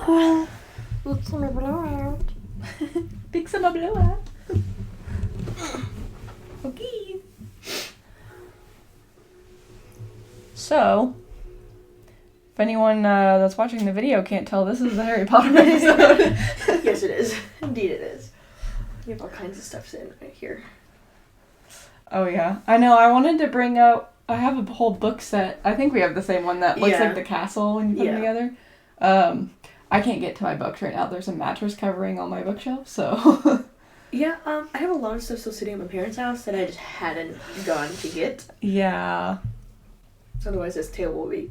blowout. It's a blowout. Big summer blowout. Okay. So, if anyone that's watching the video can't tell, this is the Harry Potter episode. Yes, it is. Indeed it is. You have all kinds of stuff sitting right here. Oh, yeah. I know. I wanted to bring out... I have a whole book set. I think we have the same one that looks like the castle when you put them together. I can't get to my books right now. There's a mattress covering all my bookshelf, so... Yeah, I have a lot of stuff still sitting at my parents' house that I just hadn't gone to get. Yeah. So otherwise this table will be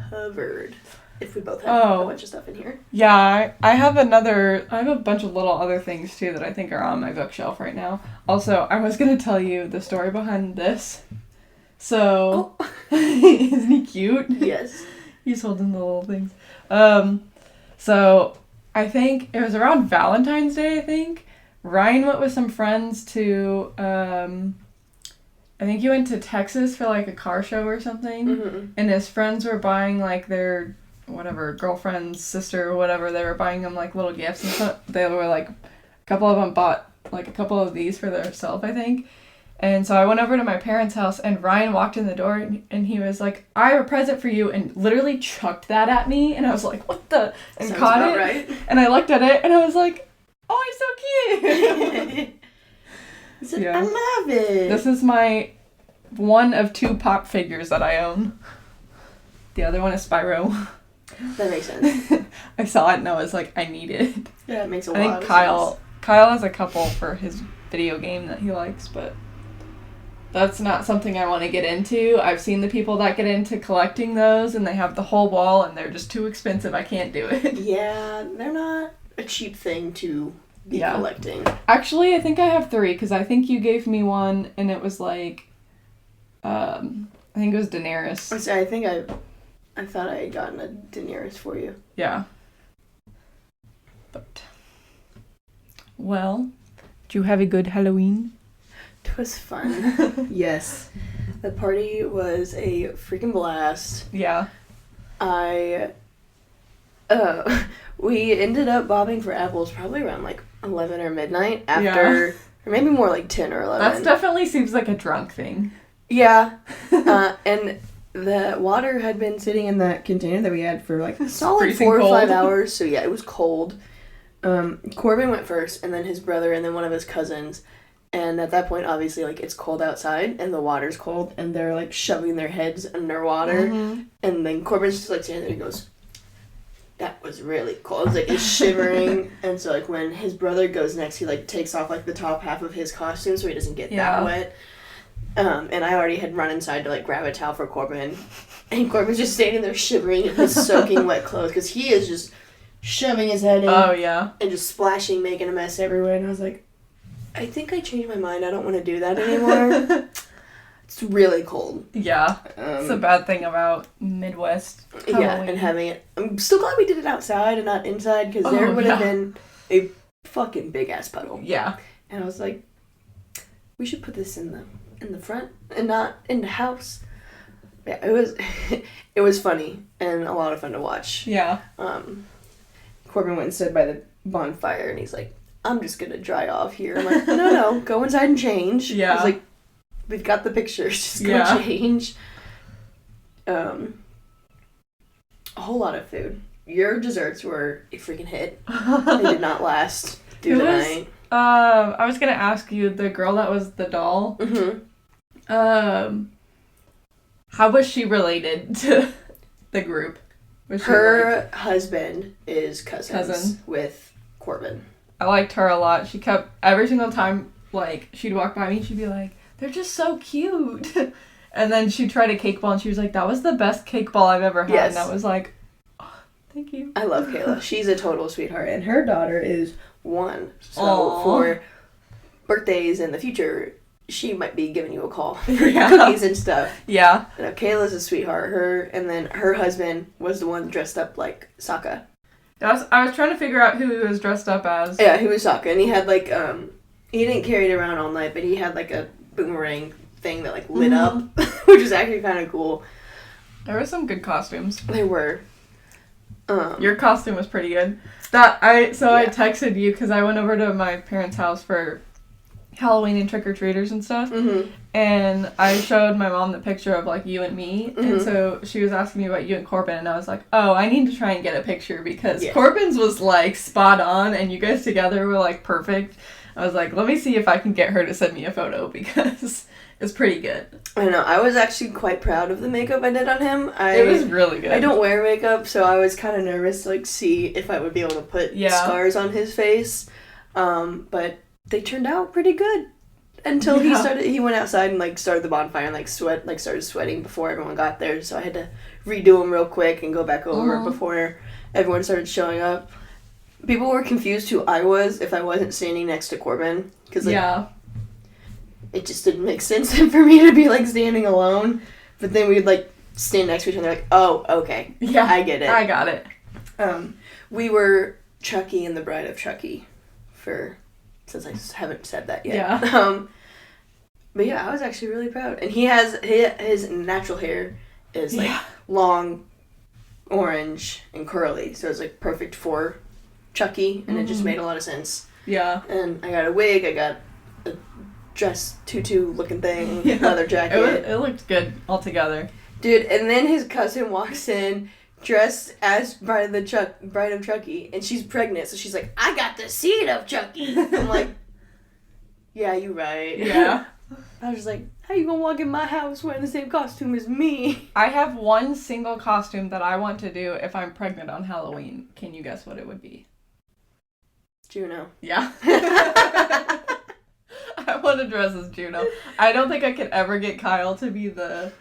covered if we both have a bunch of stuff in here. Yeah, I have a bunch of little other things too that I think are on my bookshelf right now. Also, I was going to tell you the story behind this. So, isn't he cute? Yes. He's holding the little things. So, I think it was around Valentine's Day, I think. Ryan went with some friends to, I think he went to Texas for, like, a car show or something. Mm-hmm. And his friends were buying, like, their, girlfriend's sister or whatever. They were buying him, like, little gifts and stuff. They were, like, a couple of them bought, like, a couple of these for themselves, I think. And so I went over to my parents' house, and Ryan walked in the door, and he was like, I have a present for you, and literally chucked that at me, and I was like, what the? And sounds caught it, right. And I looked at it, and I was like, oh, he's so cute! He said, I love it! This is my one of 2 pop figures that I own. The other one is Spyro. That makes sense. I saw it, and I was like, I need it. Yeah, it makes a lot of sense. I think Kyle has a couple for his video game that he likes, but... that's not something I want to get into. I've seen the people that get into collecting those, and they have the whole wall, and they're just too expensive. I can't do it. Yeah, they're not a cheap thing to be collecting. Actually, I think I have 3, because I think you gave me one, and it was like, I think it was Daenerys. I thought I had gotten a Daenerys for you. Yeah. But, well, did you have a good Halloween? It was fun. Yes. The party was a freaking blast. Yeah. We ended up bobbing for apples probably around like 11 or midnight after, or maybe more like 10 or 11. That definitely seems like a drunk thing. Yeah. And the water had been sitting in that container that we had for like a solid 4 or 5 hours. So yeah, it was cold. Corbin went first, and then his brother, and then one of his cousins. And at that point, obviously, like, it's cold outside, and the water's cold, and they're, like, shoving their heads underwater. Mm-hmm. And then Corbin's just, like, standing there, and he goes, that was really cold. Like, he's shivering. And so, like, when his brother goes next, he, like, takes off, like, the top half of his costume so he doesn't get that wet. And I already had run inside to, like, grab a towel for Corbin. And Corbin's just standing there shivering in his soaking wet clothes, because he is just shoving his head in. Oh, yeah. And just splashing, making a mess everywhere. And I was like, I think I changed my mind. I don't want to do that anymore. It's really cold. Yeah. It's a bad thing about Midwest Halloween. Yeah, and having it. I'm still glad we did it outside and not inside, because there would have been a fucking big-ass puddle. Yeah. And I was like, we should put this in the front and not in the house. Yeah, it was funny and a lot of fun to watch. Yeah. Corbin went and stood by the bonfire, and he's like, I'm just gonna dry off here. I'm like, no, go inside and change. Yeah. I was like, we've got the pictures, just go change. A whole lot of food. Your desserts were a freaking hit. They did not last through the night. I was gonna ask you, the girl that was the doll. Mm-hmm. How was she related to the group? Her husband is cousins with Corbin. I liked her a lot. She kept, every single time, like, she'd walk by me, she'd be like, they're just so cute. And then she'd try to cake ball, and she was like, that was the best cake ball I've ever had. Yes. And I was like, oh, thank you. I love Kayla. She's a total sweetheart. And her daughter is 1. So Aww. For birthdays in the future, she might be giving you a call for cookies and stuff. Yeah. You know, Kayla's a sweetheart. And then her husband was the one dressed up like Sokka. I was trying to figure out who he was dressed up as. Yeah, he was Sokka, and he had like he didn't carry it around all night, but he had like a boomerang thing that like lit up, which was actually kind of cool. There were some good costumes. There were. Your costume was pretty good. I texted you because I went over to my parents' house for Halloween and trick-or-treaters and stuff. Mm-hmm. And I showed my mom the picture of, like, you and me. Mm-hmm. And so she was asking me about you and Corbin. And I was like, oh, I need to try and get a picture because Corbin's was, like, spot on. And you guys together were, like, perfect. I was like, let me see if I can get her to send me a photo because it's pretty good. I know. I was actually quite proud of the makeup I did on him. It was really good. I don't wear makeup, so I was kind of nervous to, like, see if I would be able to put scars on his face. But they turned out pretty good until he went outside and, like, started the bonfire and, like, started sweating before everyone got there. So I had to redo them real quick and go back over before everyone started showing up. People were confused who I was if I wasn't standing next to Corbin. Cause, like, it just didn't make sense for me to be, like, standing alone. But then we'd, like, stand next to each other, like, oh, okay. Yeah. I get it. I got it. We were Chucky and the Bride of Chucky since I haven't said that yet. Yeah. But yeah, I was actually really proud. And his natural hair is, like, long, orange, and curly. So it's, like, perfect for Chucky, and it just made a lot of sense. Yeah. And I got a wig, I got a dress tutu looking thing, leather jacket. It looked good altogether. Dude, and then his cousin walks in dressed as Bride of Chucky, and she's pregnant, so she's like, I got the seed of Chucky. I'm like, yeah, you right. Yeah. I was just like, how you gonna walk in my house wearing the same costume as me? I have one single costume that I want to do if I'm pregnant on Halloween. Can you guess what it would be? Juno. Yeah. I want to dress as Juno. I don't think I could ever get Kyle to be the...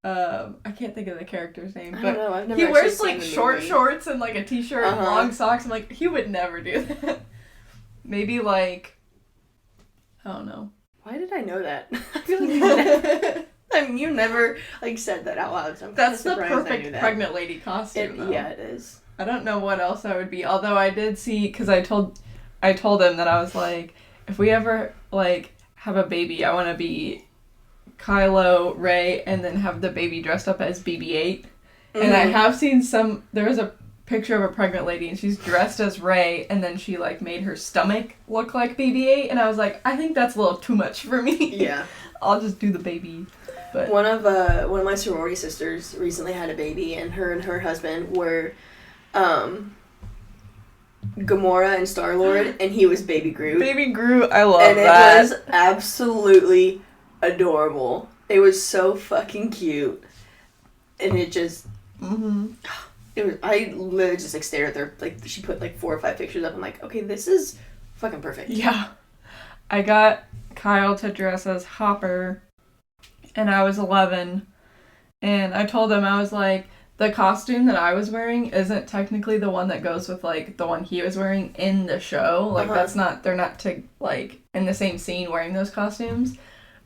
I can't think of the character's name, but I don't know. I've never he wears, like, short shorts and, like, a t-shirt and long socks. I'm like, he would never do that. Maybe, like, I don't know. Why did I know that? I feel like you never, like, said that out loud. So that's the perfect pregnant lady costume, yeah, it is. I don't know what else I would be, although I did see, because I told him that I was like, if we ever, like, have a baby, I want to be Kylo, Rey, and then have the baby dressed up as BB-8. Mm-hmm. And I have seen there was a picture of a pregnant lady, and she's dressed as Rey, and then she, like, made her stomach look like BB-8, and I was like, I think that's a little too much for me. Yeah. I'll just do the baby. But one of my sorority sisters recently had a baby, and her husband were Gamora and Star-Lord, and he was Baby Groot. Baby Groot, I love that. And it was absolutely adorable. It was so fucking cute. And it just... Mm-hmm. I literally just, like, stared at her. Like, she put, like, 4 or 5 pictures up. I'm like, okay, this is fucking perfect. Yeah. I got Kyle to dress as Hopper, and I was 11. And I told him, I was like, the costume that I was wearing isn't technically the one that goes with, like, the one he was wearing in the show. Like, that's not... They're not, like, in the same scene wearing those costumes.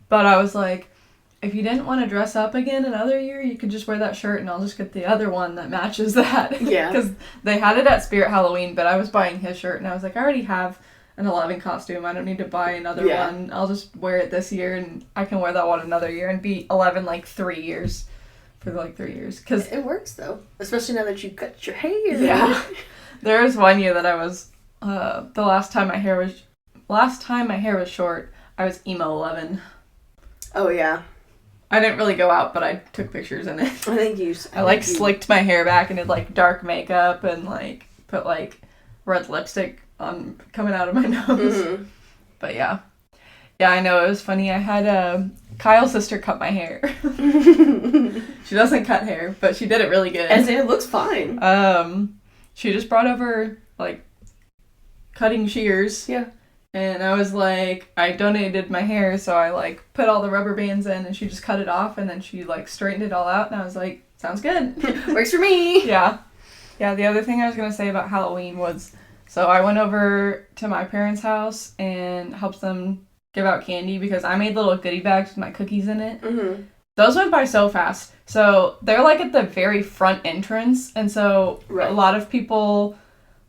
But I was like, if you didn't want to dress up again another year, you could just wear that shirt and I'll just get the other one that matches that. Yeah. Because they had it at Spirit Halloween, but I was buying his shirt and I was like, I already have an 11 costume. I don't need to buy another one. I'll just wear it this year and I can wear that one another year and be 11 like 3 years. For like 3 years. Cause it works though. Especially now that you cut your hair. Yeah. There was one year that I was, the last time my hair was short, I was emo 11. Oh yeah. I didn't really go out, but I took pictures in it. I think you... slicked my hair back and did, like, dark makeup and, like, put, like, red lipstick on coming out of my nose. Mm-hmm. But, yeah. Yeah, I know. It was funny. I had Kyle's sister cut my hair. She doesn't cut hair, but she did it really good. And it looks fine. She just brought over, like, cutting shears. Yeah. And I was like, I donated my hair, so I, like, put all the rubber bands in, and she just cut it off, and then she, like, straightened it all out, and I was like, sounds good. Works for me. Yeah. Yeah, the other thing I was going to say about Halloween was, so I went over to my parents' house and helped them give out candy, because I made little goodie bags with my cookies in it. Mm-hmm. Those went by so fast. So they're, like, at the very front entrance, and so a lot of people,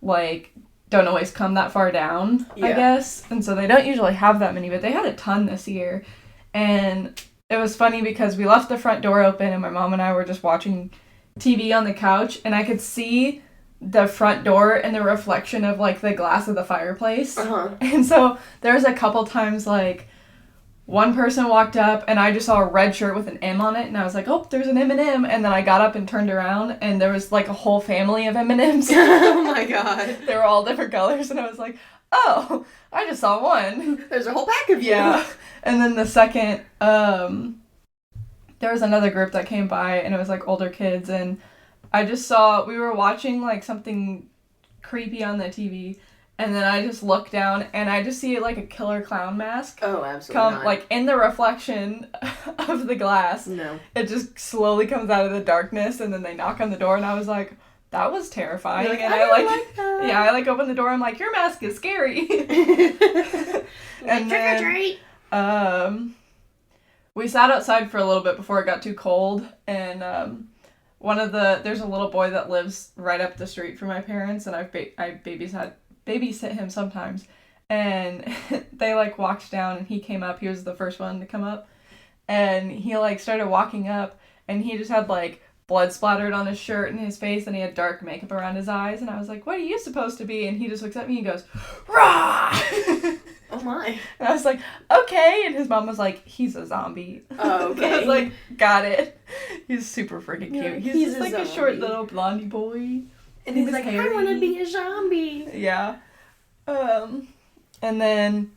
like... don't always come that far down, I guess. And so they don't usually have that many, but they had a ton this year. And it was funny because we left the front door open and my mom and I were just watching TV on the couch and I could see the front door and the reflection of, like, the glass of the fireplace. Uh-huh. And so there was a couple times, like, one person walked up and I just saw a red shirt with an M on it and I was like, oh, there's an M&M. And then I got up and turned around and there was, like, a whole family of M&Ms. Oh my god. They were all different colors and I was like, oh, I just saw one. There's a whole pack of you. Yeah. And then the second, there was another group that came by and it was, like, older kids and I just saw, we were watching, like, something creepy on the TV. And then I just look down, and I just see, like, a killer clown mask. Oh, absolutely come, like, in the reflection of the glass. No. It just slowly comes out of the darkness, and then they knock on the door, and I was like, that was terrifying. Like, and I like that. Yeah, I, like, opened the door, I'm like, your mask is scary. And trick or treat. We sat outside for a little bit before it got too cold, and, there's a little boy that lives right up the street from my parents, and I babysit him sometimes, and they, like, walked down and he came up. He was the first one to come up, and he, like, started walking up and he just had, like, blood splattered on his shirt and his face and he had dark makeup around his eyes and I was like, what are you supposed to be? And he just looks at me and goes, rah. Oh my. And I was like, okay. And his mom was like, he's a zombie. Oh, okay. I was like, got it. He's super freaking cute. Yeah, he's just, a like, zombie. a short little blondie boy. And he's like, I want to be a zombie. Yeah. And then,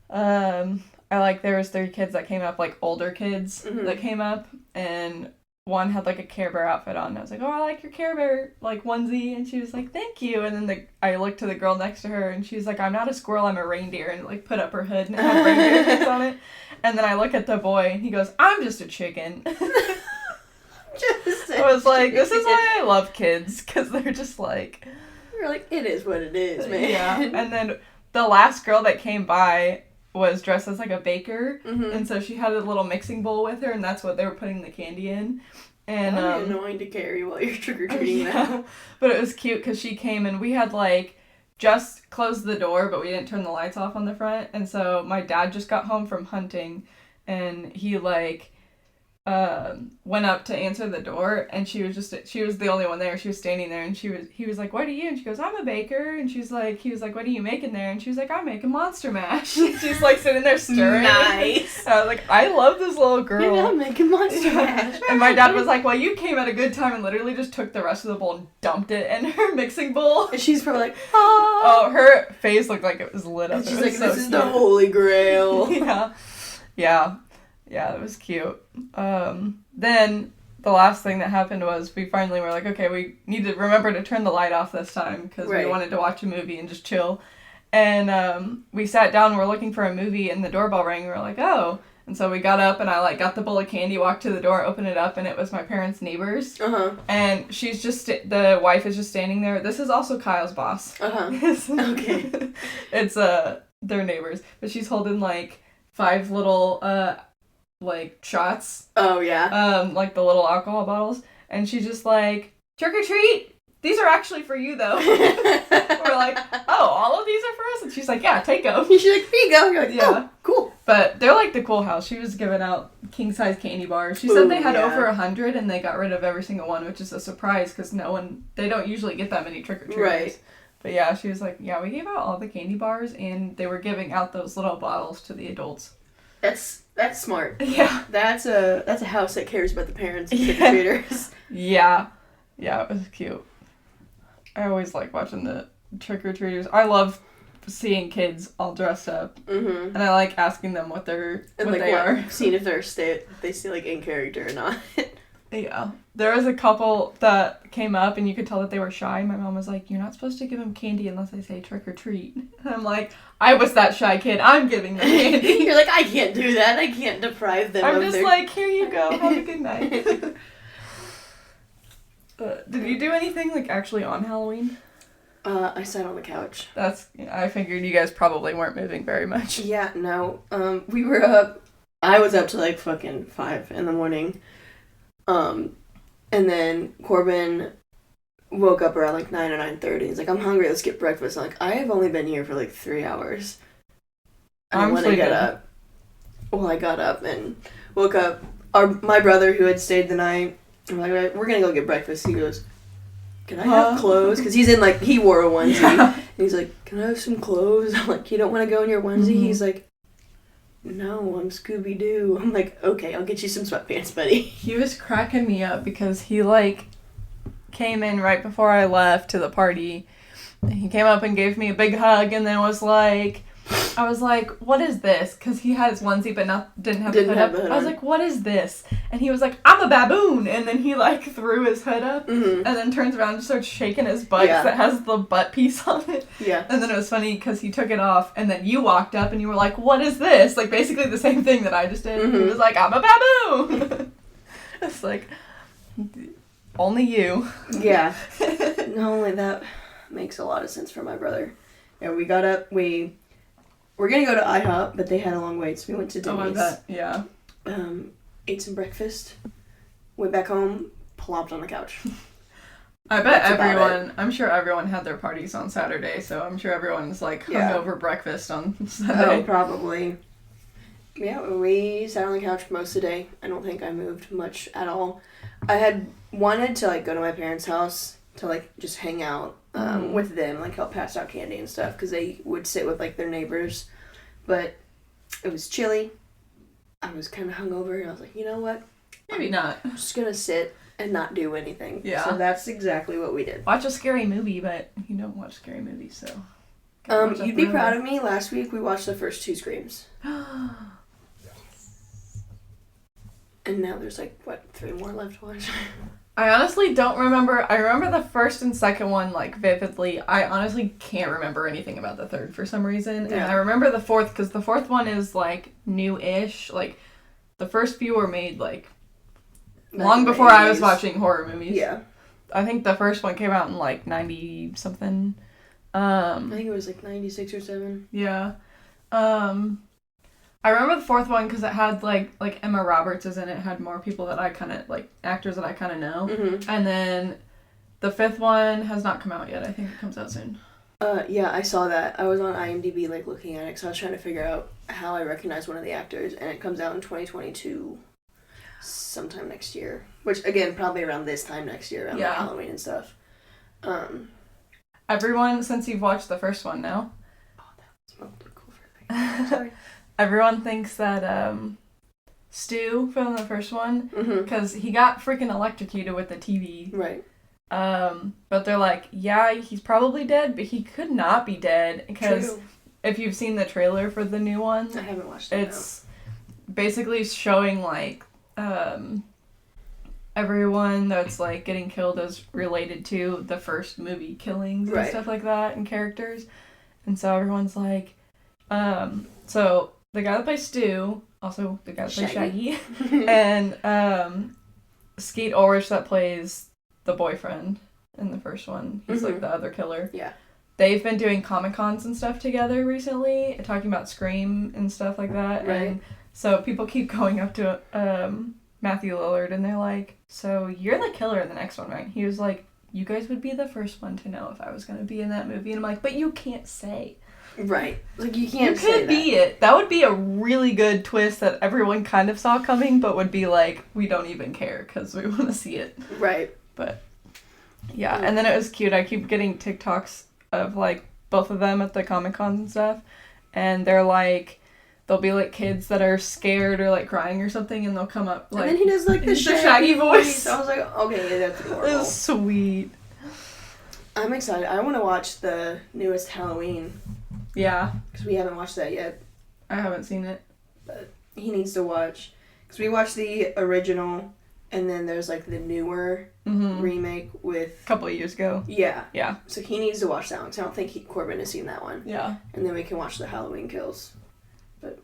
there was 3 kids that came up, like, older kids that came up, and one had, like, a Care Bear outfit on, and I was like, oh, I like your Care Bear, like, onesie, and she was like, thank you, and then I looked to the girl next to her, and she was like, I'm not a squirrel, I'm a reindeer, and, like, put up her hood, and it had reindeer things on it, and then I look at the boy, and he goes, I'm just a chicken. I was like, this is why I love kids, because they're just like... You're like, it is what it is, man. Yeah, and then the last girl that came by was dressed as, like, a baker, and so she had a little mixing bowl with her, and that's what they were putting the candy in. And that'd be annoying to carry while you're trick-or-treating that. But it was cute, because she came, and we had, like, just closed the door, but we didn't turn the lights off on the front, and so my dad just got home from hunting, and he, like... went up to answer the door and she was the only one there. She was standing there and he was like, what are you? And she goes, I'm a baker. And he was like, what are you making there? And she was like, I'm making monster mash. She's like sitting there stirring. Nice. And I was like, I love this little girl. Yeah, I'm making monster mash. And my dad was like, well, you came at a good time and literally just took the rest of the bowl and dumped it in her mixing bowl. And she's probably like, oh. Oh, her face looked like it was lit up. And she's like, this is the holy grail. Yeah. Yeah, it was cute. Then the last thing that happened was we finally were like, okay, we need to remember to turn the light off this time because we wanted to watch a movie and just chill. And we sat down, we're looking for a movie, and the doorbell rang, and we were like, oh. And so we got up, and I, like, got the bowl of candy, walked to the door, opened it up, and it was my parents' neighbors. Uh-huh. And she's just, the wife is just standing there. This is also Kyle's boss. Uh-huh. Okay. It's, their neighbors. But she's holding, like, 5 little, like, shots. Oh, yeah. Like the little alcohol bottles. And she's just like, trick or treat! These are actually for you, though. We're like, oh, all of these are for us? And she's like, yeah, take them. She's like, here you go. You're like, yeah, oh, cool. But they're like the cool house. She was giving out king-size candy bars. She said they had over 100, and they got rid of every single one, which is a surprise, because they don't usually get that many trick-or-treaters. Right. But yeah, she was like, yeah, we gave out all the candy bars, and they were giving out those little bottles to the adults. That's smart. Yeah. That's a house that cares about the parents and trick-or-treaters. Yeah. Yeah, it was cute. I always like watching the trick-or-treaters. I love seeing kids all dressed up. Mm-hmm. And I like asking them what they are. Seeing if they stay like in character or not. Yeah. There was a couple that came up and you could tell that they were shy. My mom was like, you're not supposed to give them candy unless they say trick or treat. And I'm like, I was that shy kid. I'm giving them candy. You're like, I can't do that. I can't deprive them I'm just like, here you go. Have a good night. Did you do anything like actually on Halloween? I sat on the couch. I figured you guys probably weren't moving very much. Yeah, no. We were up. I was up to like fucking 5 in the morning. And then Corbin woke up around like 9 or 9:30. He's like, I'm hungry, let's get breakfast. I'm like, I have only been here for like 3 hours. And when I got up and woke up. My brother who had stayed the night, I'm like, right, we're gonna go get breakfast. He goes, can I have clothes? Because he's in, like, he wore a onesie. Yeah. And he's like, can I have some clothes? I'm like, you don't want to go in your onesie? Mm-hmm. He's like, no, I'm Scooby-Doo. I'm like, okay, I'll get you some sweatpants, buddy. He was cracking me up because he, like, came in right before I left to the party. He came up and gave me a big hug and then was like, I was like, what is this? Because he had his onesie but didn't have the hood up. I was like, what is this? And he was like, I'm a baboon. And then he, like, threw his hood up and then turns around and starts shaking his butt because it has the butt piece on it. Yeah. And then it was funny because he took it off and then you walked up and you were like, what is this? Like, basically the same thing that I just did. Mm-hmm. He was like, I'm a baboon. It's like, only you. Yeah. Not only that makes a lot of sense for my brother. Yeah, we got up, we're going to go to IHOP, but they had a long wait, so we went to Denny's. Oh, I bet, yeah. Ate some breakfast, went back home, plopped on the couch. I bet I'm sure everyone had their parties on Saturday, so I'm sure everyone's, like, hungover breakfast on Sunday. Oh, probably. Yeah, we sat on the couch most of the day. I don't think I moved much at all. I had wanted to, like, go to my parents' house to, like, just hang out with them, like, help pass out candy and stuff, because they would sit with, like, their neighbors. But it was chilly. I was kind of hungover, and I was like, you know what? Maybe not. I'm just going to sit and not do anything. Yeah. So that's exactly what we did. Watch a scary movie, but you don't watch scary movies, so... You'd be proud of me. Last week, we watched the first 2 Screams. And now there's, like, 3 more left to watch? I honestly don't remember. I remember the first and second one, like, vividly. I honestly can't remember anything about the third for some reason. Yeah. And I remember the fourth, because the fourth one is, like, new-ish. Like, the first few were made, like, long before I was watching horror movies. Yeah. I think the first one came out in, like, 90-something. I think it was, like, 96 or 7. Yeah. I remember the fourth one because it had, like Emma Roberts is in it. It had more people that I kind of, like, actors that I kind of know. Mm-hmm. And then the fifth one has not come out yet. I think it comes out soon. Yeah, I saw that. I was on IMDb, like, looking at it, because I was trying to figure out how I recognize one of the actors, and it comes out in 2022, sometime next year. Which, again, probably around this time next year, around like, Halloween and stuff. Everyone, since you've watched the first one now. Oh, that smelled cool for a second. Sorry. Everyone thinks that Stu from the first one, because he got freaking electrocuted with the TV. Right. But they're like, yeah, he's probably dead, but he could not be dead, because if you've seen the trailer for the new one, I haven't watched it. It's basically showing, like, everyone that's, like, getting killed is related to the first movie killings and stuff like that, and characters. And so everyone's like, so the guy that plays Stu, also the guy that plays Shaggy, and Skeet Ulrich that plays the boyfriend in the first one. He's like the other killer. Yeah. They've been doing Comic-Cons and stuff together recently, talking about Scream and stuff like that. Right. And so people keep going up to Matthew Lillard and they're like, so you're the killer in the next one, right? He was like, you guys would be the first one to know if I was going to be in that movie. And I'm like, but you can't say. Right. Like, you can't say that. You could be it. That would be a really good twist that everyone kind of saw coming, but would be like, we don't even care because we want to see it. Right. But, yeah. And then it was cute. I keep getting TikToks of, like, both of them at the Comic-Cons and stuff. And they're like, they'll be, like, kids that are scared or, like, crying or something, and they'll come up, like... And then he does, like, the Shaggy voice. I was like, okay, that's adorable. It's sweet. I'm excited. I want to watch the newest Halloween. Yeah. Because we haven't watched that yet. I haven't seen it. But he needs to watch. Because we watched the original, and then there's, like, the newer remake with... A couple of years ago. Yeah. Yeah. So he needs to watch that one, because I don't think Corbin has seen that one. Yeah. And then we can watch the Halloween Kills. But...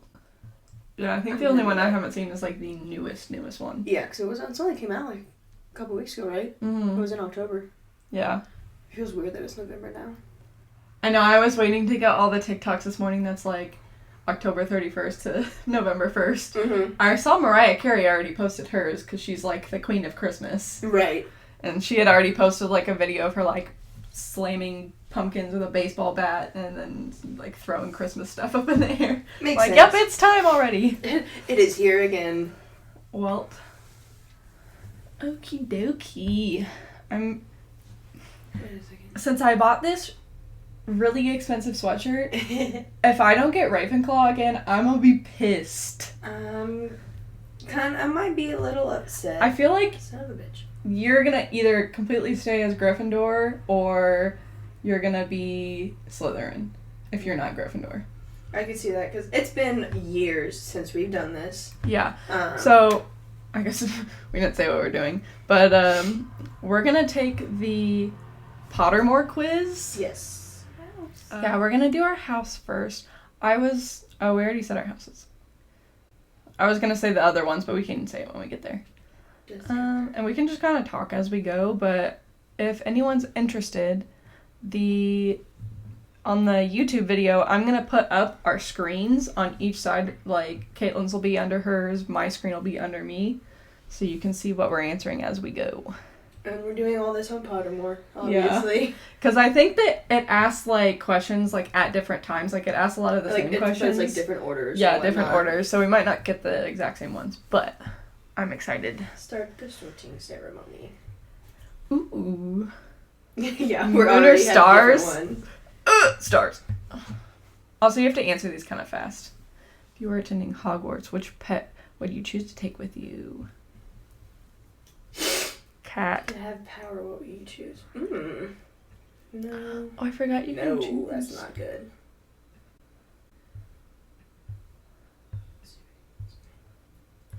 Yeah, I think the only one I haven't seen is, like, the newest one. Yeah, because it's only came out, like, a couple weeks ago, right? Mm-hmm. It was in October. Yeah. It feels weird that it's November now. I know, I was waiting to get all the TikToks this morning that's like October 31st to November 1st. Mm-hmm. I saw Mariah Carey already posted hers because she's like the queen of Christmas. Right. And she had already posted like a video of her like slamming pumpkins with a baseball bat and then like throwing Christmas stuff up in the air. Makes like, sense. Yep, it's time already. It is here again. Well, okie dokie. Wait a second. Since I bought this really expensive sweatshirt, if I don't get Ravenclaw again, I'm gonna be pissed. I might be a little upset. I feel like son of a bitch. You're gonna either completely stay as Gryffindor or you're gonna be Slytherin if you're not Gryffindor. I could see that because it's been years since we've done this. Yeah. So I guess we didn't say what we're doing, but we're gonna take the Pottermore Quiz. Yes. Yeah, we're gonna do our house first. We already said our houses. I was gonna say the other ones, but we can say it when we get there. And we can just kind of talk as we go, but if anyone's interested, on the YouTube video, I'm going to put up our screens on each side. Like, Caitlyn's will be under hers, my screen will be under me, so you can see what we're answering as we go. And we're doing all this on Pottermore, obviously. Because I think that it asks, like, questions, like, at different times. Like, it asks a lot of the same questions. Like, different orders. Yeah, different orders, so we might not get the exact same ones, but I'm excited. Start the sorting ceremony. Ooh. Yeah, we're already stars. Stars. Also, you have to answer these kind of fast. If you were attending Hogwarts, which pet would you choose to take with you? Cat. To have power, what would you choose? No. Oh, I forgot you can choose. No, that's not good.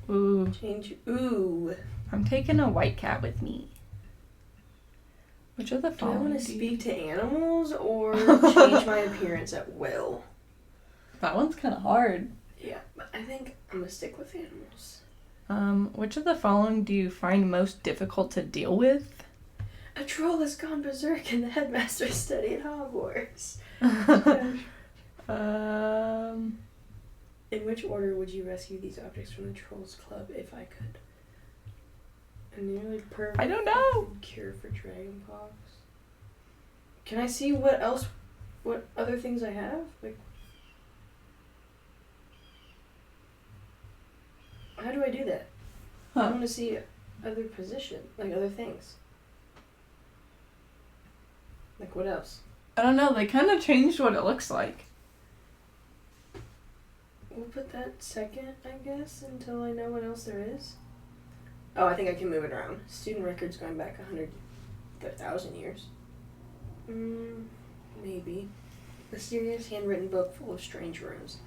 Ooh. Change. Ooh. I'm taking a white cat with me. Which of the following? Do I want to speak to animals or change my appearance at will? That one's kind of hard. Yeah, but I think I'm gonna stick with animals. Which of the following do you find most difficult to deal with? A troll has gone berserk in the headmaster's study at Hogwarts. In which order would you rescue these objects from the Trolls Club if I could? A nearly perfect I don't know. cure for dragonpox. Can I see what other things I have? Like, how do I do that? I want to see other other things. Like, what else? I don't know. They kind of changed what it looks like. We'll put that second, I guess, until I know what else there is. Oh, I think I can move it around. Student records going back 1,000 years. Maybe. Mysterious handwritten book full of strange runes.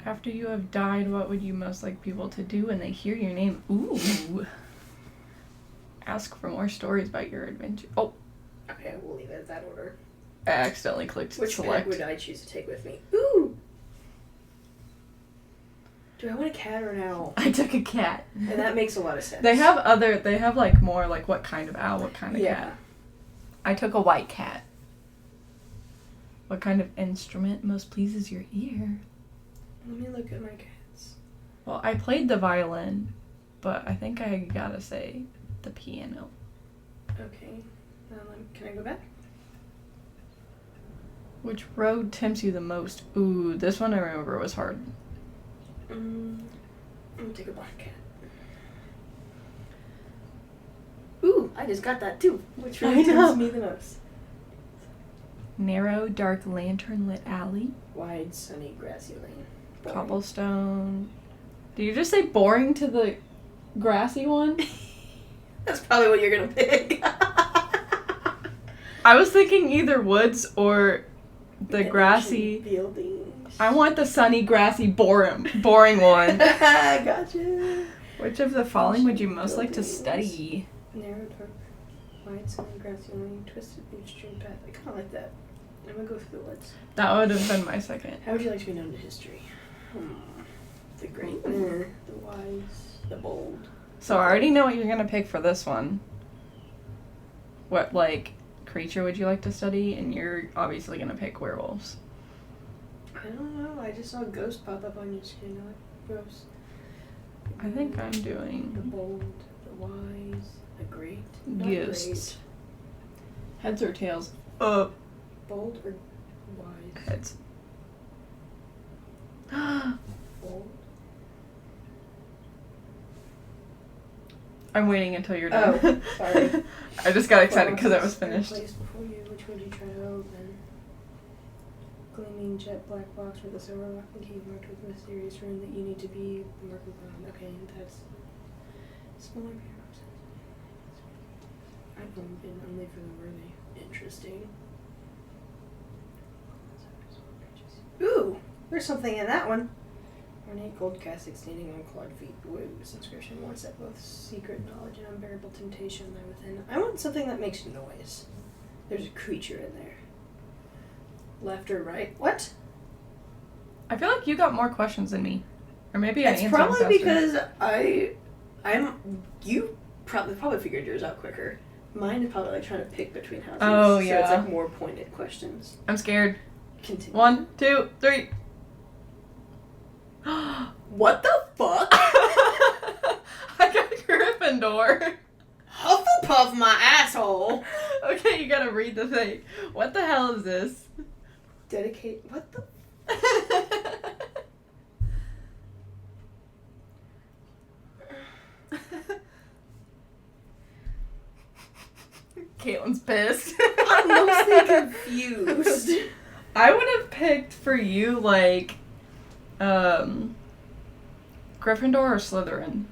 After you have died, what would you most like people to do when they hear your name? Ooh. Ask for more stories about your adventure. Oh. Okay, we'll leave it in that order. I accidentally clicked Which select. pet would I choose to take with me? Ooh! Do I want a cat or an owl? I took a cat. And that makes a lot of sense. They have like more like what kind of owl, what kind of cat. I took a white cat. What kind of instrument most pleases your ear? Let me look at my cats. Well, I played the violin, but I think I gotta say the piano. Okay. Can I go back? Which road tempts you the most? Ooh, this one I remember was hard. I'm gonna take a black cat. Ooh, I just got that too. Which road tempts me the most? Narrow, dark, lantern-lit alley. Wide, sunny, grassy lane. Boring. Cobblestone. Did you just say boring to the grassy one? That's probably what you're gonna pick. I was thinking either woods or the grassy. Buildings. I want the sunny, grassy, boring one. Gotcha. Which of the following would you most like to study? Narrow, dark, wide, sunny, grassy lane, twisted beach stream path. I kind of like that. I'm gonna go through the woods. That would have been my second. How would you like to be known to history? The great, the wise, the bold. So I already know what you're gonna pick for this one. What, like, creature would you like to study? And you're obviously gonna pick werewolves. I don't know. I just saw a ghost pop up on your screen. I like ghosts. I think I'm doing The bold, the wise, the great. ghosts. Heads or tails? Bold or wise? Heads. Bold. I'm waiting until you're done. Oh, sorry. I just got excited because I was finished. Place before you, which would you try to open? Gleaming jet black box with a silver lock and key marked with mysterious rune that you need to be marked with. Okay, that's smaller pair of. I've been only for the worthy. Interesting. Ooh, there's something in that one. Ornate gold casket standing on clawed feet. Woo, inscription once that both secret knowledge and unbearable temptation lie within. I want something that makes noise. There's a creature in there. Left or right? What? I feel like you got more questions than me. Or maybe I answered It's them probably faster. because you probably figured yours out quicker. Mine is probably like trying to pick between houses. Oh, So yeah. it's like more pointed questions. I'm scared. Continue. 1, 2, 3. What the fuck? I got Gryffindor. Hufflepuff, my asshole. Okay, you gotta read the thing. What the hell is this? Dedicate. What the? Caitlyn's pissed. I'm mostly confused. I would have picked for you, like, Gryffindor or Slytherin.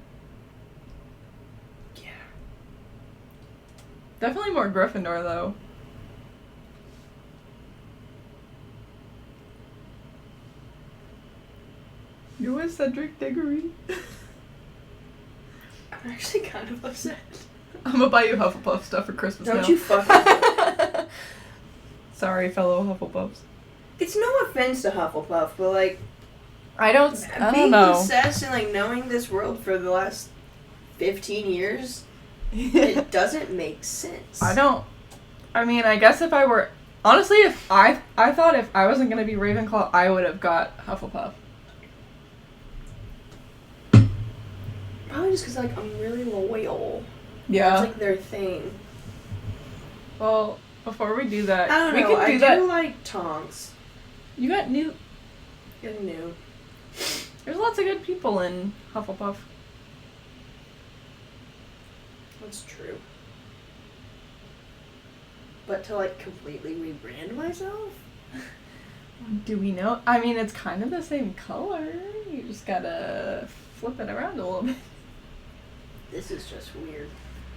Yeah. Definitely more Gryffindor, though. You a Cedric Diggory? I'm actually kind of upset. I'm gonna buy you Hufflepuff stuff for Christmas now. Don't you fucking. Sorry, fellow Hufflepuffs. It's no offense to Hufflepuff, but like. I don't Being know. obsessed and like knowing this world for the last 15 years, it doesn't make sense. I mean, I guess if I were... Honestly, if I thought if I wasn't going to be Ravenclaw, I would have got Hufflepuff. Probably just because like I'm really loyal. Yeah. That's like their thing. Well, before we do that... I don't we know, can do I that. do like Tonks. You got new... You're new. There's lots of good people in Hufflepuff. That's true. But to like completely rebrand myself? Do we know? I mean, it's kind of the same color. You just gotta flip it around a little bit. This is just weird.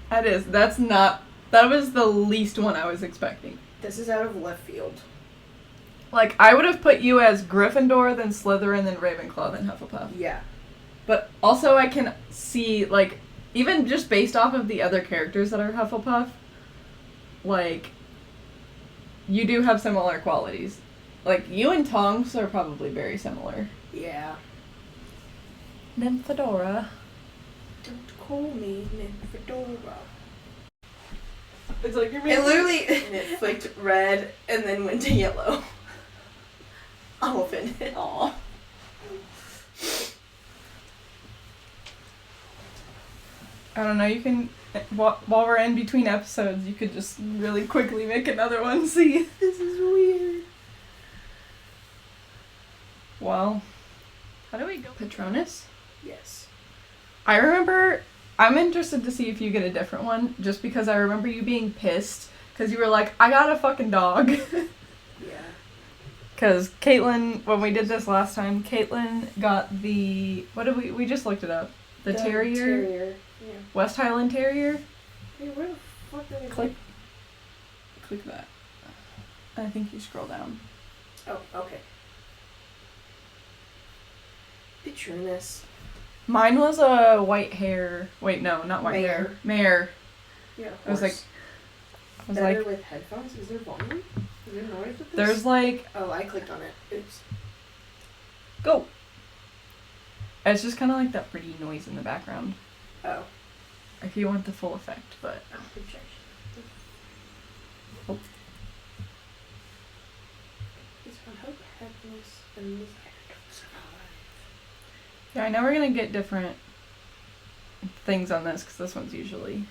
That is. That's not... That was the least one I was expecting. This is out of left field. Like, I would have put you as Gryffindor, then Slytherin, then Ravenclaw, then Hufflepuff. Yeah. But also I can see, like, even just based off of the other characters that are Hufflepuff, like, you do have similar qualities. Like, you and Tonks are probably very similar. Yeah. Nymphadora. Don't call me Nymphadora. It's like you're It literally and it flicked red and then went to yellow. I'm offended. Aw. I don't know, you can, while we're in between episodes, you could just really quickly make another one, see? This is weird. Well, how do we go? Patronus? Yes. I remember, I'm interested to see if you get a different one, just because I remember you being pissed, because you were like, I got a fucking dog. Yeah. Because Caitlyn, when we did this last time, Caitlyn got the, what did we just looked it up. The terrier? Terrier. Yeah. West Highland Terrier? Hey, where the fuck did I Click that. I think you scroll down. Oh, okay. Patronus. Mine was a white hair. Wait, no, not white Mare. hair. Mare. Yeah, of I was course. like, Better with headphones? Is there volume? Is there noise with this? there's like, Oh, I clicked on it. Oops. go. It's just kind of like that pretty noise in the background. Oh. If you want the full effect, but. Projection. Oh. It's on hope, happiness, and desire to survive. Yeah, I know we're gonna get different things on this, because this one's usually.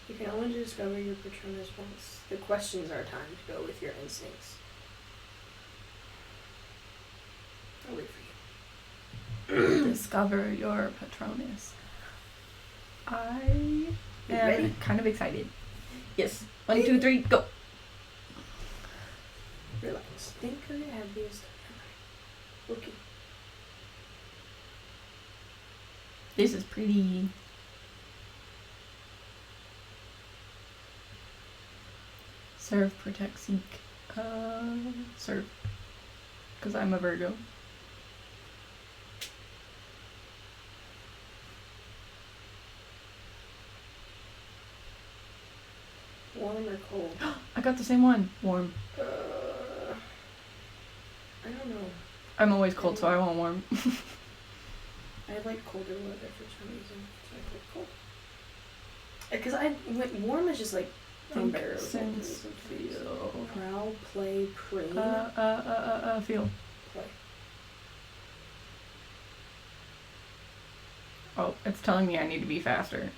You can only discover your Patronus once. The questions are time to go with your instincts. I'll wait for you. Discover your Patronus. I You am ready? kind of excited. Yes. 1, 2, 3, go. Relax. Think of your happiest. Okay. This is pretty. Serve, protect, seek. Serve. Because I'm a Virgo. Warm or cold? I got the same one. Warm. I don't know. I'm always cold, so I want warm. I like colder weather for some reason, so I put cold. Because warm is just like unbearable. Sense, feel. Prowl, play, preen. Feel. Play. Oh, it's telling me I need to be faster.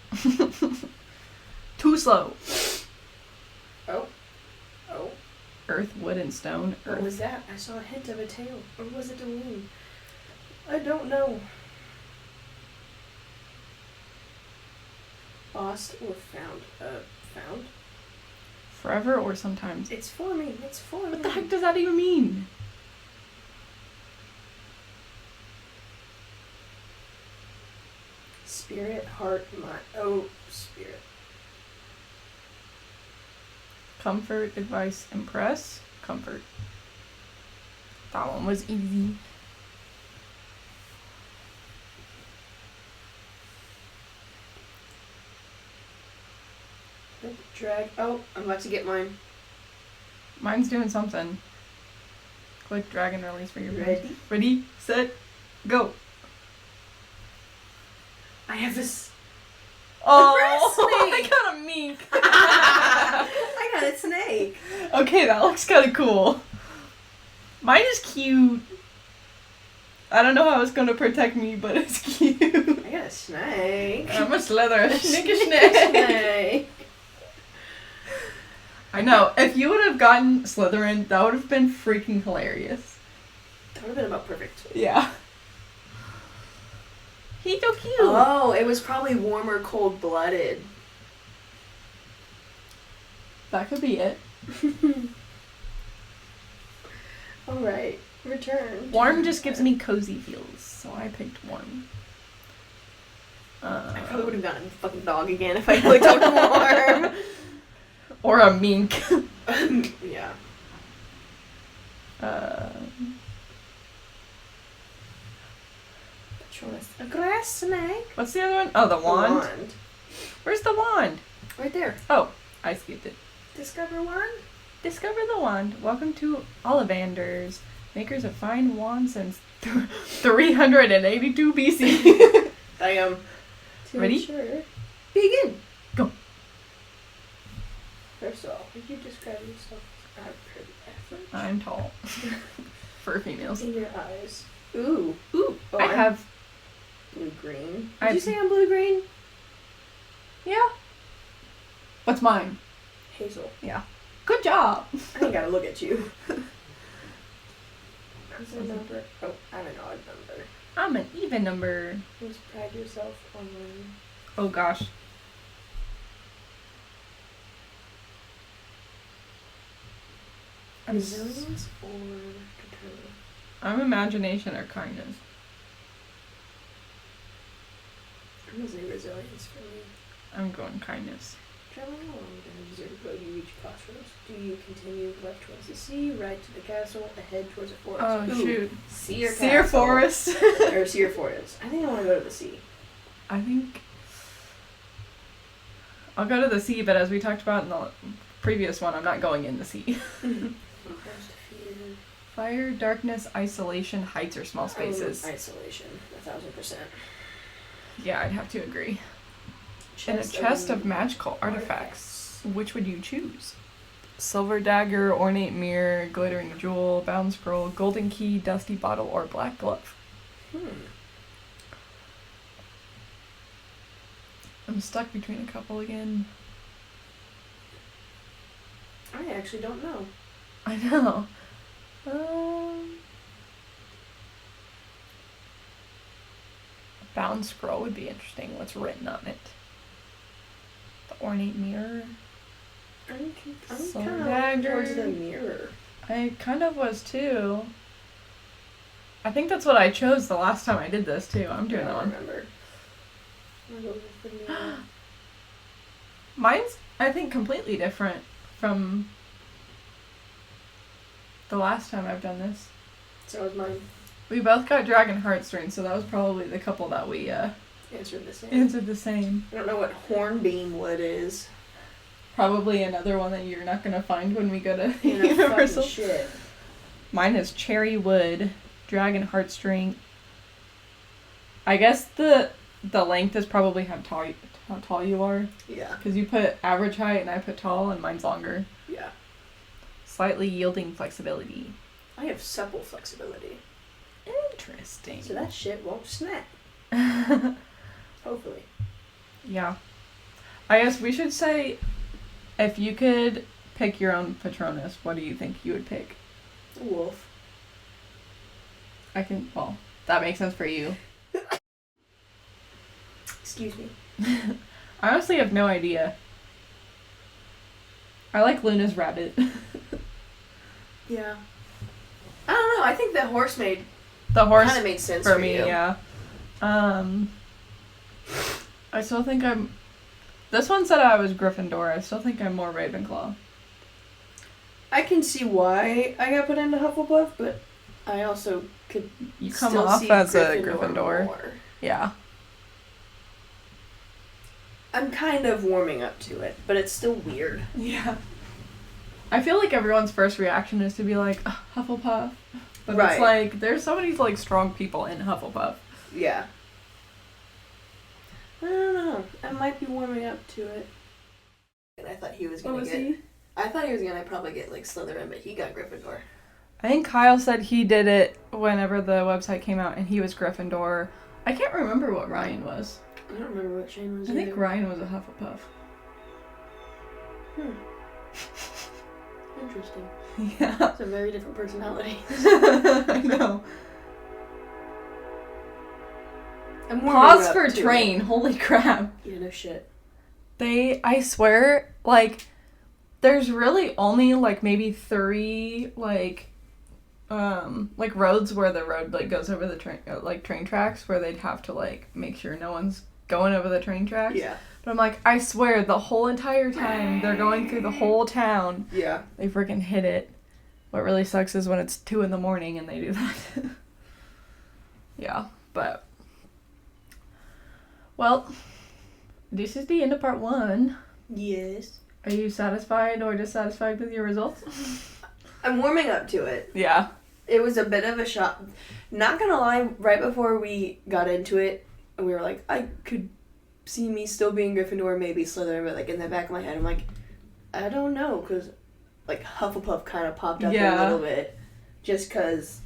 Too slow. Oh. Earth, wood, and stone. What Earth. was that? I saw a hint of a tail. Or was it a wing? I don't know. Lost or found? Found? Forever or sometimes. It's forming. It's forming. What the heck does that even mean? Spirit, heart, mind. Oh, spirit. Comfort, advice, impress. Comfort. That one was easy. Drag. Oh, I'm about to get mine. Mine's doing something. Click, drag, and release for your friends. Ready? Ready, set, go. I have this. Oh, grass I snake. got a mink. I got a snake. Okay, that looks kind of cool. Mine is cute. I don't know how it's gonna protect me, but it's cute. I got a snake. I'm a slither. A Snake. snake. I know. If you would have gotten Slytherin, that would have been freaking hilarious. That would have been about perfect. Yeah. He's so cute. Oh, it was probably warm or cold blooded. That could be it. Alright, return. Warm just gives me cozy feels, so I picked warm. I probably would have gotten a fucking dog again if I clicked on warm. Or a mink. Yeah. Patronus. A grass snake. What's the other one? Oh, the wand. Wand. Where's the wand? Right there. Oh, I skipped it. Discover wand? Discover the wand. Welcome to Ollivanders, makers of fine wands since 382 BC. I am. Ready? Sure. Begin. Go. First of all, would you describe yourself as pretty average? I'm tall. For females. In your eyes. Ooh. Ooh, Oh, I have... blue-green. I Did you say I'm blue-green? Yeah. What's mine? Hazel. Yeah. Good job. I ain't gotta look at you. What's a number? Oh, I'm an odd number. I'm an even number. Just pride yourself on learning. Oh gosh. Resilience or determination? I'm imagination or kindness. I'm gonna say resilience for me. I'm going kindness. Traveling along the desert road, you reach crossroads. Do you continue left towards the sea, right to the castle, ahead towards a forest? Oh, shoot. Sea or castle? Sea or forest? Or sea or forest. I think I want to go to the sea. I think I'll go to the sea, but as we talked about in the previous one, I'm not going in the sea. Fire, darkness, isolation, heights, or small spaces. Isolation, 1000%. Yeah, I'd have to agree. In a chest of magical artifacts, which would you choose? Silver dagger, ornate mirror, glittering jewel, bound scroll, golden key, dusty bottle, or black glove. I'm stuck between a couple again. I actually don't know. I know. Bound scroll would be interesting. What's written on it? Ornate Mirror. I'm Soul kind of Dagger. towards the mirror. I kind of was too. I think that's what I chose the last time I did this too. I'm doing that one. I remember. I'm gonna go with the mirror. Mine's, I think, completely different from the last time I've done this. So was mine. We both got Dragon Heartstrings, so that was probably the couple that we Answered the same. answered the same. I don't know what hornbeam wood is. Probably another one that you're not gonna find when we go to Universal. Universal. Shit. Mine is Cherry Wood, Dragon Heartstring. I guess the length is probably how tall you are. Yeah. Because you put average height and I put tall, and mine's longer. Yeah. Slightly yielding flexibility. I have supple flexibility. Interesting. So that shit won't snap. Hopefully. Yeah. I guess we should say, if you could pick your own Patronus, what do you think you would pick? A wolf. Well, that makes sense for you. Excuse me. I honestly have no idea. I like Luna's rabbit. Yeah. I don't know. I think the horse kind of made sense for me, you. yeah. I still think this one said I was Gryffindor. I still think I'm more Ravenclaw. I can see why I got put into Hufflepuff, but I also could You come still off see as a Gryffindor Gryffindor. more. Yeah. I'm kind of warming up to it, but it's still weird. Yeah. I feel like everyone's first reaction is to be like, Hufflepuff. But Right. it's like, there's so many like strong people in Hufflepuff. Yeah. I don't know. I might be warming up to it. And I thought he was gonna I thought he was gonna probably get like Slytherin, but he got Gryffindor. I think Kyle said he did it whenever the website came out and he was Gryffindor. I can't remember what Ryan was. I don't remember what Shane was. I think Ryan was a Hufflepuff. Interesting. Yeah. It's a very different personality. I know. I'm Pause for train. Holy crap. Yeah, no shit. I swear, like, there's really only, like, maybe 3, like roads where the road, like, goes over the train tracks where they'd have to, like, make sure no one's going over the train tracks. Yeah. But I'm like, I swear, the whole entire time they're going through the whole town. Yeah. They freaking hit it. What really sucks is when it's 2 a.m. and they do that. Yeah, but... Well, this is the end of part 1. Yes. Are you satisfied or dissatisfied with your results? I'm warming up to it. Yeah. It was a bit of a shock. Not gonna lie, right before we got into it, we were like, I could see me still being Gryffindor, maybe Slytherin, but like in the back of my head, I'm like, I don't know, because like Hufflepuff kind of popped up a little bit, just because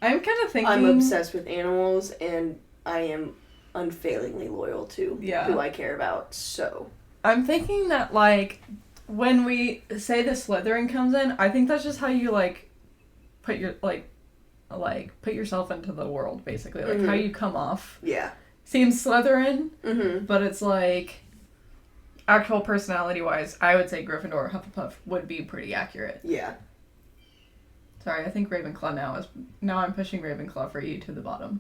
I'm kind of thinking I'm obsessed with animals and I am unfailingly loyal to who I care about. So I'm thinking that like when we say the Slytherin comes in, I think that's just how you like put your put yourself into the world, basically, like how you come off. Yeah. Seems Slytherin, but it's like actual personality-wise, I would say Gryffindor or Hufflepuff would be pretty accurate. Yeah. Sorry, I think Ravenclaw now I'm pushing Ravenclaw for you to the bottom.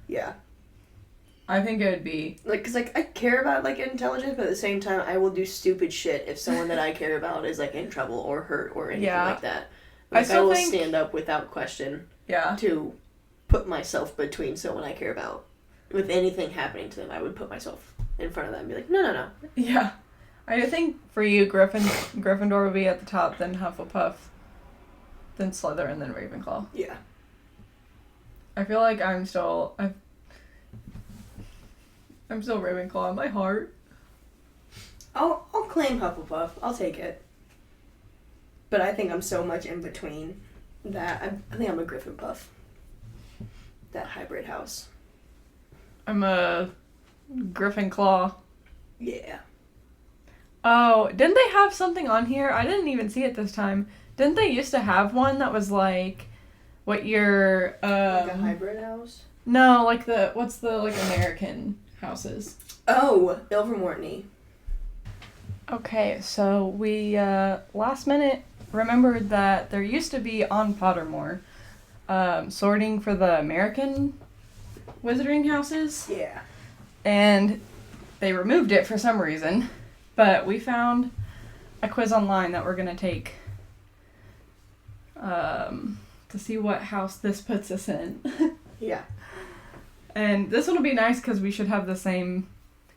Yeah. I think it would be... Like, because, like, I care about, like, intelligence, but at the same time, I will do stupid shit if someone that I care about is, like, in trouble or hurt or anything like that. Like, I will stand up without question to put myself between someone I care about. With anything happening to them, I would put myself in front of them and be like, no. Yeah. I think for you, Gryffindor would be at the top, then Hufflepuff, then Slytherin, then Ravenclaw. Yeah. I feel like I'm still Ravenclaw in my heart. I'll claim Hufflepuff. I'll take it. But I think I'm so much in between that I think I'm a Gryffindor. That hybrid house. I'm a Gryffindor. Yeah. Oh, didn't they have something on here? I didn't even see it this time. Didn't they used to have one that was like what your like a hybrid house? No, like what's the like American houses? Oh, Ilvermortney. Okay, so we last minute remembered that there used to be on Pottermore sorting for the American wizarding houses. Yeah. And they removed it for some reason. But we found a quiz online that we're going to take to see what house this puts us in. Yeah. And this one will be nice because we should have the same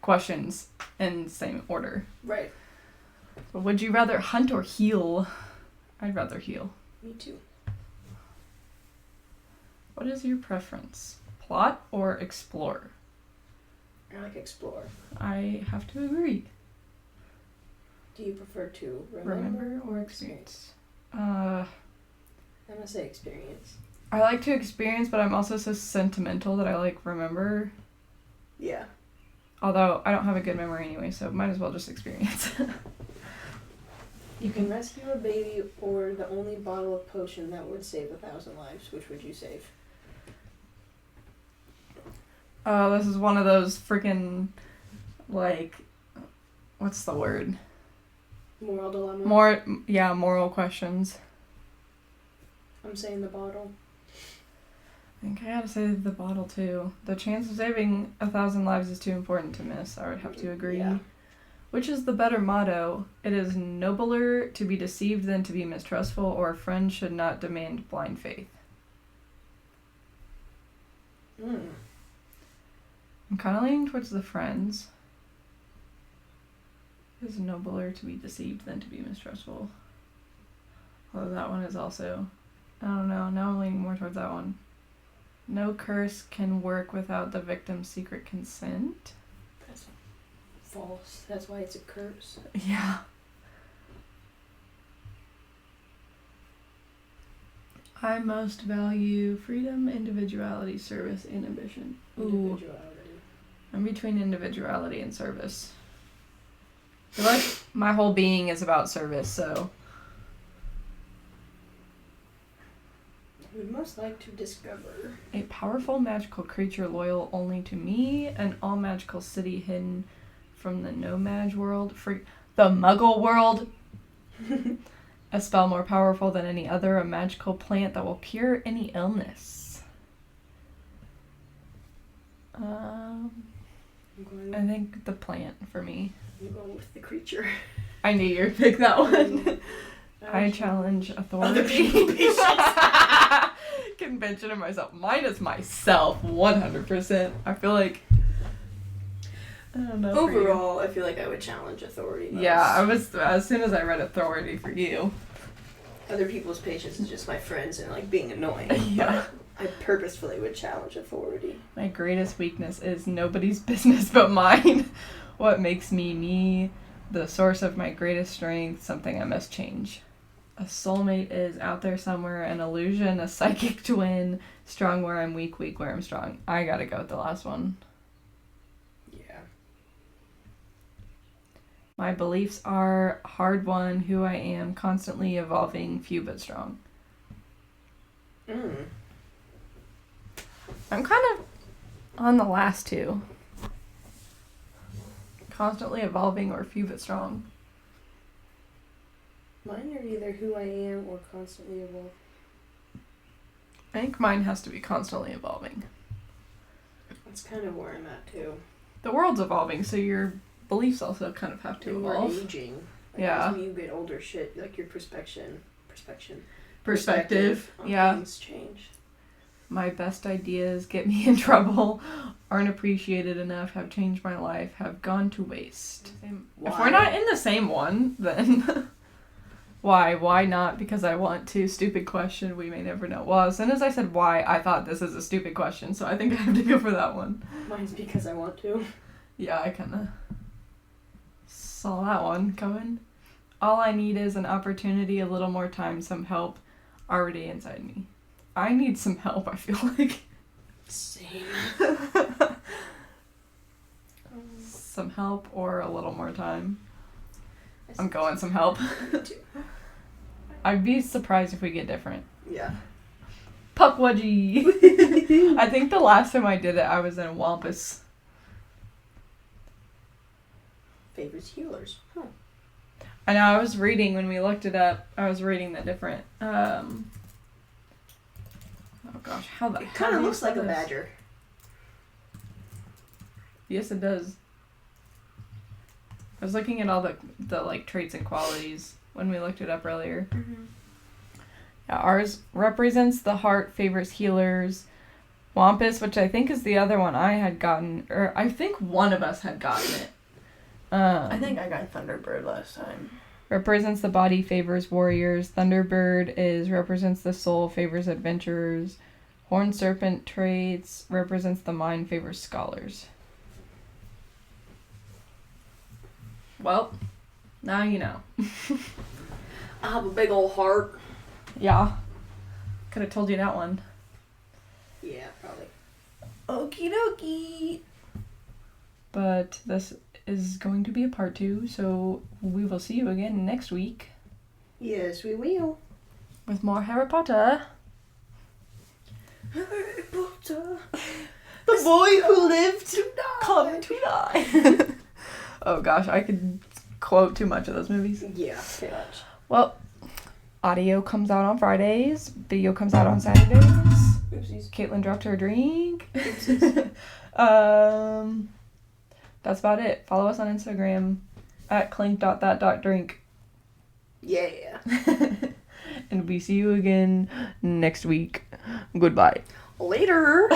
questions in the same order. Right. But would you rather hunt or heal? I'd rather heal. Me too. What is your preference? Plot or explore? I like explore. I have to agree. Do you prefer to Remember or experience? I'm gonna say experience. I like to experience, but I'm also so sentimental that I like remember. Yeah. Although I don't have a good memory anyway, so might as well just experience. You can rescue a baby or the only bottle of potion that would save 1,000 lives. Which would you save? Oh, this is one of those freaking, like, what's the word? Moral dilemma. Moral questions. I'm saying the bottle. I think I gotta say the bottle too. The chance of saving 1,000 lives is too important to miss. I would have to agree. Yeah. Which is the better motto? It is nobler to be deceived than to be mistrustful, or a friend should not demand blind faith. I'm kind of leaning towards the friends. It is nobler to be deceived than to be mistrustful. Although that one is also... I don't know. Now I'm leaning more towards that one. No curse can work without the victim's secret consent. That's false. That's why it's a curse. Yeah. I most value freedom, individuality, service, and ambition. Ooh. Individuality. I'm between individuality and service. I feel like my whole being is about service, so... Would most like to discover A powerful magical creature loyal only to me, an all-magical city hidden from the no-mage world, the muggle world, a spell more powerful than any other, a magical plant that will cure any illness. I think the plant for me. I'm going with the creature. I knew you would pick that one. I challenge authority. Other people patience. Convention of myself. Mine is myself, 100%. I feel like... I don't know. Overall, I feel like I would challenge authority most. Yeah, as soon as I read authority for you. Other people's patience is just my friends and like being annoying. Yeah. I purposefully would challenge authority. My greatest weakness is nobody's business but mine. What makes me me, the source of my greatest strength, something I must change. A soulmate is out there somewhere, an illusion, a psychic twin, strong where I'm weak, weak where I'm strong. I gotta go with the last one. Yeah. My beliefs are hard won, who I am, constantly evolving, few but strong. I'm kind of on the last two. Constantly evolving or few but strong. Mine are either who I am or constantly evolving. I think mine has to be constantly evolving. That's kind of where I'm at too. The world's evolving, so your beliefs also kind of have to And evolve. we're aging. Like, Yeah. As you get older, shit, like your perspective on Yeah. things change. My best ideas get me in trouble, aren't appreciated enough, have changed my life, have gone to waste. If we're not in the same one, then why? Why not? Because I want to. Stupid question, we may never know. Well, as soon as I said why, I thought this is a stupid question, so I think I have to go for that one. Mine's because I want to. Yeah, I kind of saw that one coming. All I need is an opportunity, a little more time, some help already inside me. I need some help, I feel like. Same. Some help or a little more time. I'm going some help. I'd be surprised if we get different. Yeah. Puckwudgie! I think the last time I did it, I was in Wampus. Favorites healers. Huh. I know, I was reading when we looked it up. I was reading the different, oh gosh, how the It kind of looks like a badger. Yes, it does. I was looking at all the like traits and qualities when we looked it up earlier. Mm-hmm. Yeah, ours represents the heart, favors healers. Wampus, which I think is the other one I had gotten, or I think one of us had gotten it. I think I got Thunderbird last time. Represents the body, favors warriors. Thunderbird represents the soul, favors adventurers. Horned serpent traits represents the mind, favors scholars. Well, now you know. I have a big old heart. Yeah. Could have told you that one. Yeah, probably. Okie dokie. But this is going to be a part 2, so we will see you again next week. Yes, we will. With more Harry Potter. Harry Potter. The boy who lived to come to die. Oh gosh, I could quote too much of those movies. Yeah, too much. Well, audio comes out on Fridays. Video comes out on Saturdays. Oopsies. Caitlyn dropped her drink. Oopsies. That's about it. Follow us on Instagram at clink.that.drink. Yeah. And we see you again next week. Goodbye. Later.